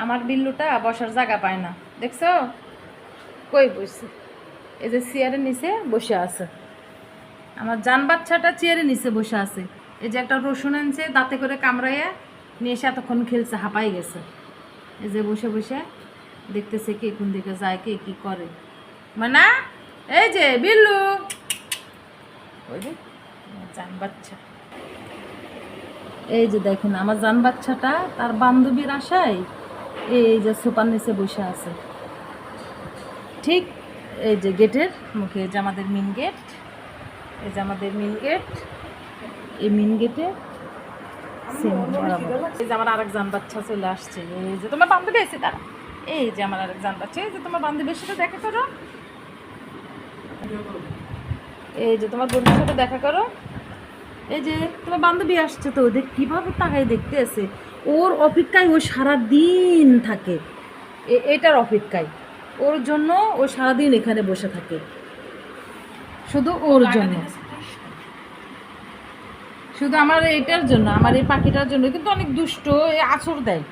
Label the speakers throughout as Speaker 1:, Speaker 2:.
Speaker 1: আমার বিল্লুটা বসার জায়গা পায় না, দেখছো কই বসছে? এই যে চেয়ারের নিচে বসে আছে। আমার জান বাচ্চাটা চেয়ারের নিচে বসে আছে। এই যে একটা রসুন আনছে, দাঁতে করে কামড়াইয়া নিয়ে এসে এতক্ষণ খেলছে, হাঁপাই গেছে। এই যে বসে বসে দেখতেছে কে কোন দিকে যায়, কে কি করে। মানে এই যে বিল্লু, ওই যে জান বাচ্চা। এই যে দেখেন আমার জান বাচ্চাটা তার বান্ধবীর আশায় এই যে সোফার নিচে বসে আছে। ঠিক এই যে গেটের মুখে, যে আমাদের মেন গেট, এই যে আমাদের মেন গেট, এই মেন গেটে এই যে আমার আরেক জান বাচ্চা চলে আসছে। এই যে তোমার বান্ধবী এসে তারা, এই যে আমার আরেক জান বাচ্চা, এই যে তোমার বান্ধবীর সাথে দেখা করো, এই যে তোমার বন্ধুর সাথে দেখা করো। এই যে তোমার বান্ধবী আসছে, তো ওদের কীভাবে তাকাই দেখতে আছে। ওর অপেক্ষায় ও সারা দিন থাকে, এটার অপেক্ষায়। ওর জন্য ও সারাদিন এখানে বসে থাকে, শুধু ওর জন্য, শুধু আমার এইটার জন্য, আমার এই পাখিটার জন্য। কিন্তু অনেক দুষ্ট, এ আছর দেয়,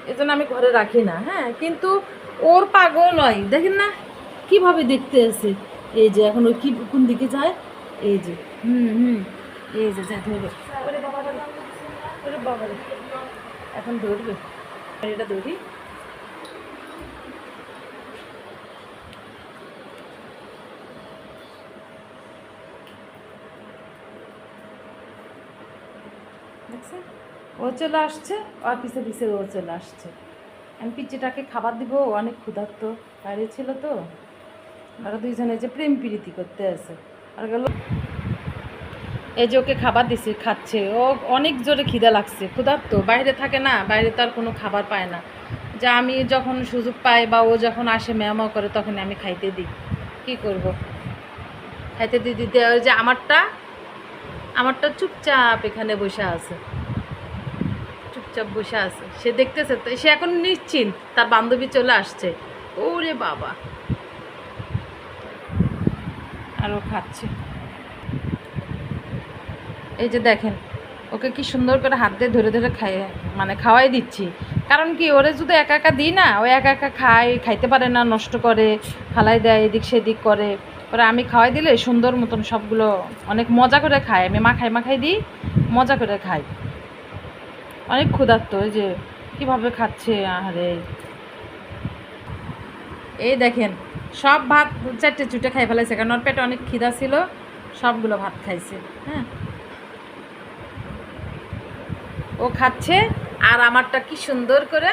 Speaker 1: এই জন্য আমি ঘরে রাখি না। হ্যাঁ, কিন্তু ওর পাগল নয়, দেখেন না কিভাবে দেখতে আছে। এই যে এখন ওই কি কোন দিকে যায়, এই যে এই যে যায় ধরবে। ওরে বাবারে, এখন ধরবে, এটা ধরি। দেখছেন, ও চলে আসছে, আর পিছে পিছে ও চলে আসছে। আমি পিচিটাকে খাবার দিব, ও অনেক ক্ষুধার্ত, বাইরে ছিল তো। ওরা দুইজনে যে প্রেম প্রীতি করতে আছে। আর গেল এই যে ওকে খাবার দিছি, খাচ্ছে। ও অনেক জোরে খিদা লাগছে, ক্ষুধার্ত, বাইরে থাকে না, বাইরে তার কোনো খাবার পায় না। যা আমি যখন সুযোগ পাই বা ও যখন আসে ম্যাও করে, তখন আমি খাইতে দিই। কি করব, খাইতে দিতে ওই যে আমারটা চুপচাপ এখানে বসে আছে, চুপচাপ বসে আছে। সে দেখতেছে, সে এখন নিশ্চিন্ত, তার বান্ধবী চলে আসছে। ওরে বাবা, আর ও খাচ্ছে। এই যে দেখেন, ওকে কি সুন্দর করে হাত দিয়ে ধরে ধরে খাওয়াই দিচ্ছি। কারণ কি, ওরে যদি একা একা দিই না, ও একা একা খাইতে পারে না, নষ্ট করে ফালাই দেয়, এদিক সেদিক করে। পরে আমি খাওয়াই দিলে সুন্দর মতন সবগুলো অনেক মজা করে খায়। আমি মাখাই দিই, মজা করে খাই। অনেক ক্ষুধার্ত, ওই যে কীভাবে খাচ্ছে। আরে এই দেখেন, সব ভাত চারটে চুটে খাই ফেলাইছে, কারণ ওর পেটে অনেক খিদা ছিল, সবগুলো ভাত খাইছে। হ্যাঁ, ও খাচ্ছে, আর আমারটা কি সুন্দর করে